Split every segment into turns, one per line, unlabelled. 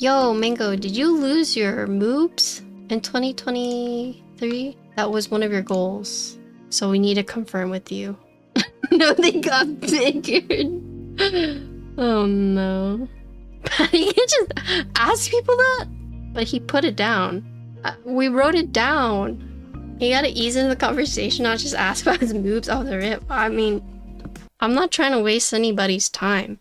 Yo, Mango, did you lose your moobs in 2023? That was one of your goals. So we need to confirm with you. No, they got bigger. Oh no. You can just ask people that? But he put it down. We wrote it down. You gotta ease into the conversation, not just ask about his moves off the rip. I mean, I'm not trying to waste anybody's time.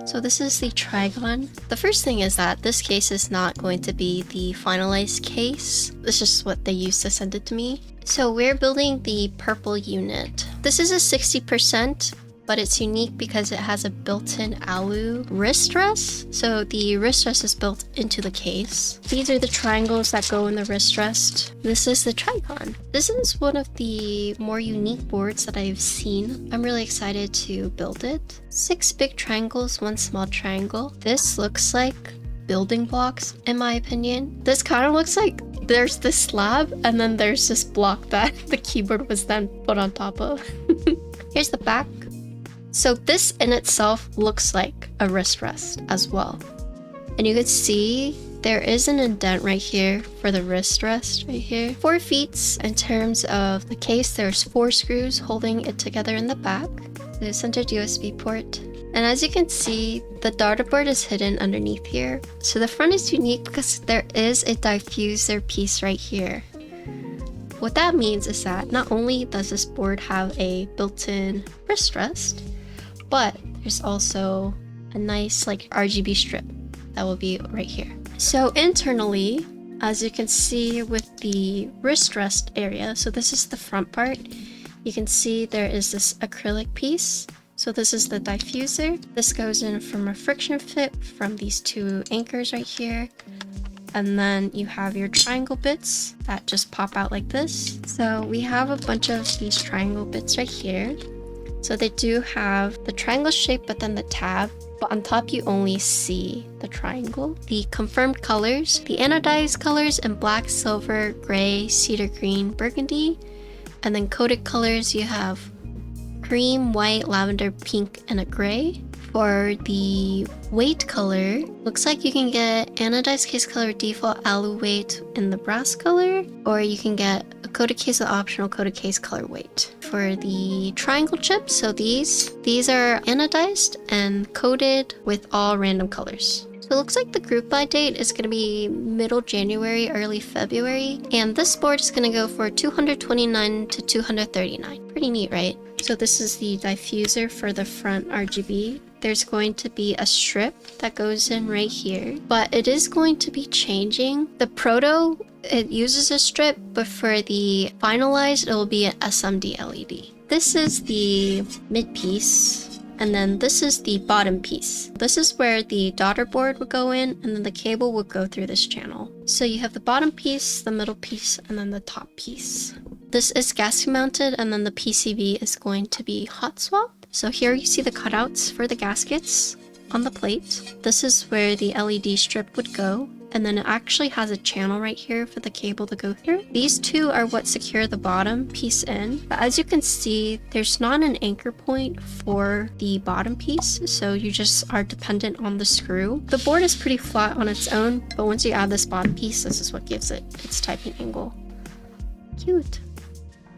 So this is the Trigon. The first thing is that this case is not going to be the finalized case. This is what they used to send it to me. So we're building the purple unit. This is a 60%, but it's unique because it has a built-in alu wrist rest. So the wrist rest is built into the case. These are the triangles that go in the wrist rest. This is the Trigon. This is one of the more unique boards that I've seen. I'm really excited to build it. 6 big triangles, 1 small triangle. This looks like building blocks in my opinion. This kind of looks like there's this slab and then there's this block that the keyboard was then put on top of. Here's the back. So this in itself looks like a wrist rest as well. And you can see there is an indent right here for the wrist rest right here. 4 feet in terms of the case. There's 4 screws holding it together in the back. The centered USB port. And as you can see, the dartboard is hidden underneath here. So the front is unique because there is a diffuser piece right here. What that means is that not only does this board have a built-in wrist rest, but there's also a nice like RGB strip that will be right here. So internally, as you can see with the wrist rest area, so this is the front part, you can see there is this acrylic piece. So this is the diffuser. This goes in from a friction fit from these 2 anchors right here. And then you have your triangle bits that just pop out like this. So we have a bunch of these triangle bits right here. So they do have the triangle shape, but then the tab. But on top, you only see the triangle. The confirmed colors, the anodized colors in black, silver, gray, cedar green, burgundy. And then coded colors, you have cream, white, lavender, pink, and a gray. For the weight color, looks like you can get anodized case color default alu weight in the brass color, or you can get a coded case with optional coded case color weight. For the triangle chips, so these are anodized and coded with all random colors. So it looks like the group buy date is going to be middle January, early February, and this board is going to go for $229 to $239. Pretty neat, right? So this is the diffuser for the front RGB. There's going to be a strip that goes in right here, but it is going to be changing. The proto, it uses a strip, but for the finalized, it will be an SMD LED. This is the mid piece, and then this is the bottom piece. This is where the daughter board would go in, and then the cable would go through this channel. So you have the bottom piece, the middle piece, and then the top piece. This is gasket mounted, and then the PCB is going to be hot swap. So here you see the cutouts for the gaskets on the plate. This is where the LED strip would go. And then it actually has a channel right here for the cable to go through. These 2 are what secure the bottom piece in. But as you can see, there's not an anchor point for the bottom piece, so you just are dependent on the screw. The board is pretty flat on its own, but once you add this bottom piece, this is what gives it its typing angle. Cute.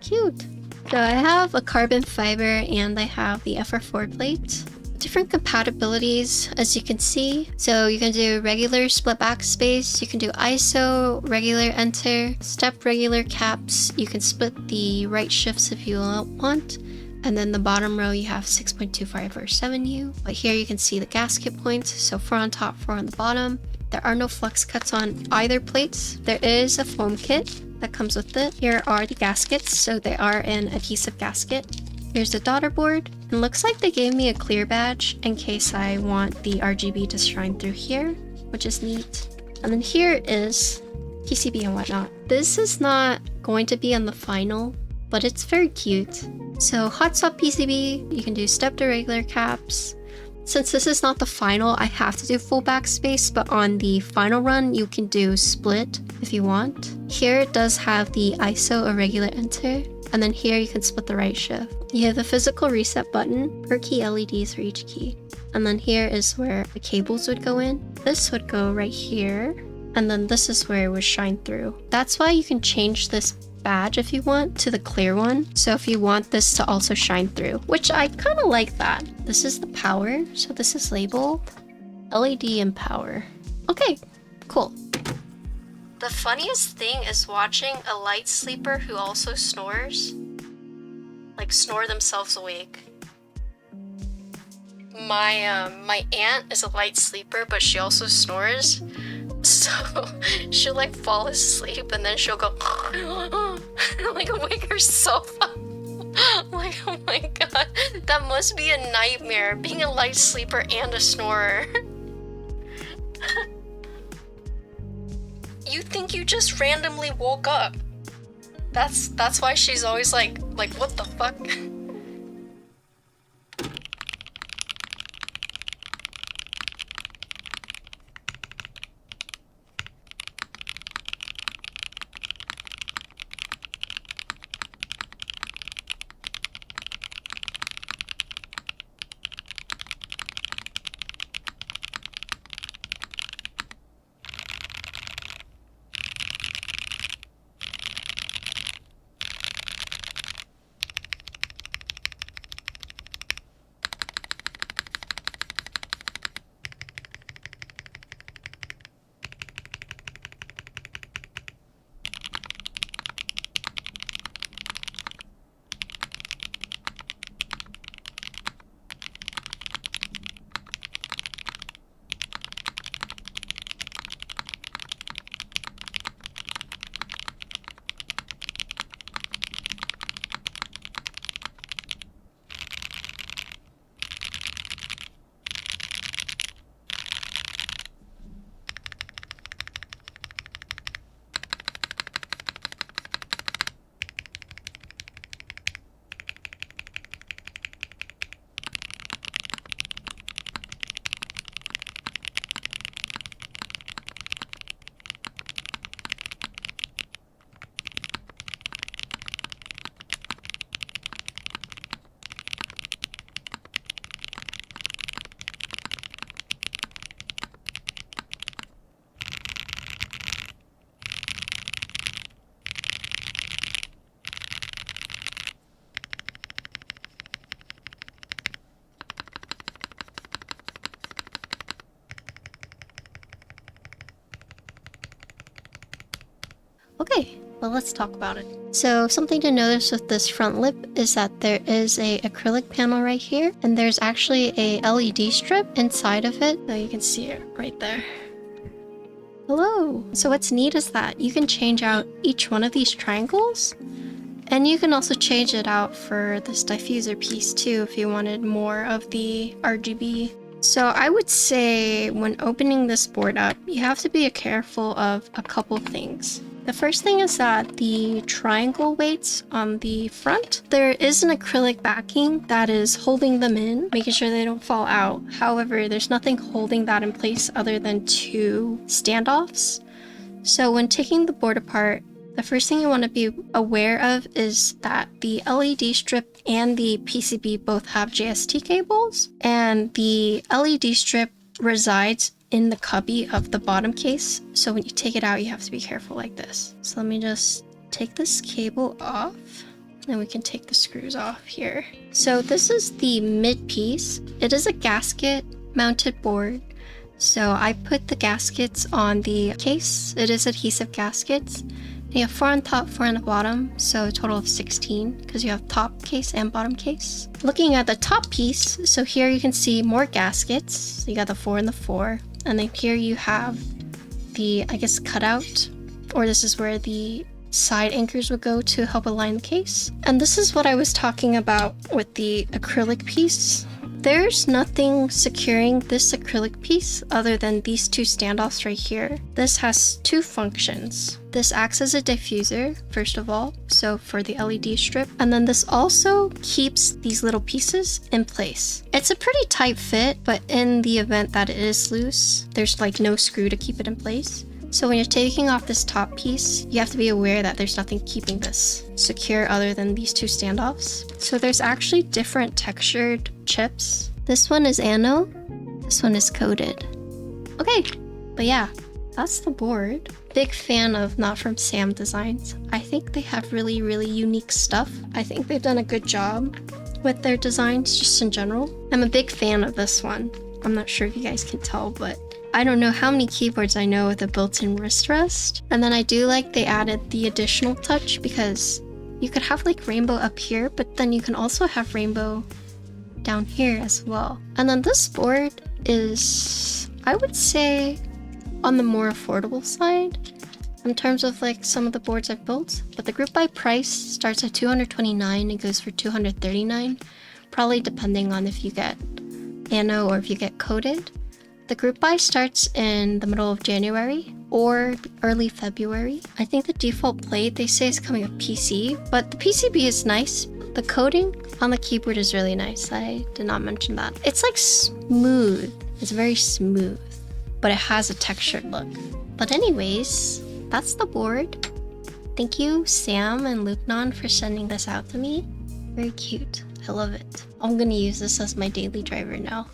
Cute. So I have a carbon fiber and I have the FR4 plate. Different compatibilities, as you can see. So you can do regular split backspace, you can do ISO, regular enter, step regular caps. You can split the right shifts if you want. And then the bottom row, you have 6.25 or 7U. But here you can see the gasket points. So 4 on top, 4 on the bottom. There are no flux cuts on either plates. There is a foam kit that comes with it. Here are the gaskets. So they are an adhesive gasket. Here's the daughter board. It looks like they gave me a clear badge in case I want the RGB to shine through here, which is neat. And then here is PCB and whatnot. This is not going to be on the final, but it's very cute. So hot swap PCB, you can do step to regular caps. Since this is not the final, I have to do full backspace, but on the final run, you can do split if you want. Here it does have the ISO irregular enter, and then here you can split the right shift. You have the physical reset button, per key LEDs for each key. And then here is where the cables would go in. This would go right here, and then this is where it would shine through. That's why you can change this badge if you want to the clear one. So if you want this to also shine through, which I kind of like that. This is the power, so this is labeled LED and power. Okay, cool. The funniest thing is watching a light sleeper who also snores, like snore themselves awake. My aunt is a light sleeper, but she also snores. So she'll like fall asleep and then she'll go like wake herself up. Like, oh my god, that must be a nightmare, being a light sleeper and a snorer. You think you just randomly woke up. That's why she's always like what the fuck? Okay, well let's talk about it. So something to notice with this front lip is that there is a acrylic panel right here, and there's actually a LED strip inside of it. Now you can see it right there. Hello! So what's neat is that you can change out each one of these triangles, and you can also change it out for this diffuser piece too if you wanted more of the RGB. So I would say when opening this board up, you have to be careful of a couple things. The first thing is that the triangle weights on the front, there is an acrylic backing that is holding them in, making sure they don't fall out. However, there's nothing holding that in place other than two standoffs. So when taking the board apart, the first thing you want to be aware of is that the LED strip and the PCB both have JST cables, and the LED strip resides in the cubby of the bottom case. So when you take it out, you have to be careful like this. So let me just take this cable off, and we can take the screws off here. So this is the mid piece. It is a gasket mounted board. So I put the gaskets on the case. It is adhesive gaskets. You have 4 on top, 4 on the bottom, so a total of 16 because you have top case and bottom case. Looking at the top piece, so here you can see more gaskets. So you got the 4 and the 4, and then here you have the, I guess, cutout, or this is where the side anchors would go to help align the case. And this is what I was talking about with the acrylic piece. There's nothing securing this acrylic piece other than these two standoffs right here. This has two functions. This acts as a diffuser, first of all, so for the LED strip, and then this also keeps these little pieces in place. It's a pretty tight fit, but in the event that it is loose, there's like no screw to keep it in place. So when you're taking off this top piece, you have to be aware that there's nothing keeping this secure other than these two standoffs. So there's actually different textured chips. This one is anode, this one is coated. Okay, but yeah, that's the board. Big fan of NotFromSam designs. I think they have really unique stuff. I think they've done a good job with their designs just in general. I'm a big fan of this one. I'm not sure if you guys can tell, but I don't know how many keyboards I know with a built-in wrist rest. And then I do like they added the additional touch because you could have like rainbow up here, but then you can also have rainbow down here as well. And then this board is, I would say, on the more affordable side in terms of like some of the boards I've built. But the group buy price starts at $229 and goes for $239, probably depending on if you get nano or if you get coated. The group buy starts in the middle of January or early February. I think the default plate they say is coming with PC, but the PCB is nice. The coating on the keyboard is really nice. I did not mention that. It's like smooth. It's very smooth, but it has a textured look. But anyways, that's the board. Thank you, Sam and Lukenon, for sending this out to me. Very cute. I love it. I'm gonna use this as my daily driver now.